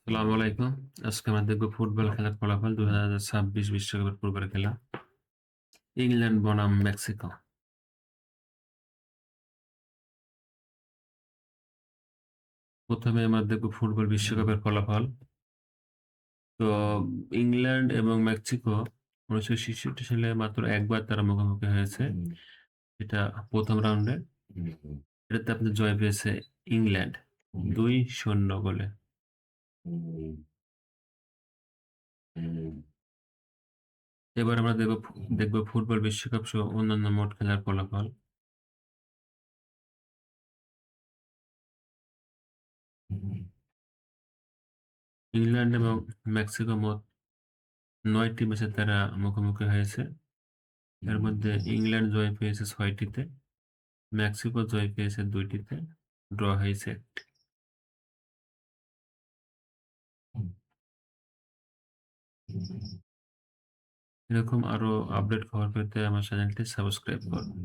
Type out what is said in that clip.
আসসালামু আলাইকুম। আজকে আমরা দেখব ফুটবল খেলার ফলাফল ২০২৬ বিশ্বকাপের পূর্বের খেলা। ইংল্যান্ড বনাম মেক্সিকো। ১ম এ আমরা দেখব ফুটবল বিশ্বকাপের ফলাফল। তো ইংল্যান্ড এবং মেক্সিকো ১৯৬৬ সালে মাত্র একবার তারা মুখোমুখি হয়েছে। এটা ১ম রাউন্ডে। এটাতে আপনার জয় পেয়েছে ইংল্যান্ড ২-০ গোলে। এবার আমরা দেখব ফুটবল বিশ্বকাপ সহ অন্যান্য মোট খেলার ফলাফল। ইংল্যান্ড এবং মেক্সিকো মোট ৯ টি ম্যাচে তারা মুখোমুখি হয়েছে। এর মধ্যে ইংল্যান্ড জয় পেয়েছে ৬ টিতে, মেক্সিকো জয় পেয়েছে ২ টিতে, ড্র হয়েছে ১ টি। এরকম আরো আপডেট খবর পেতে আমার চ্যানেলটি সাবস্ক্রাইব করুন।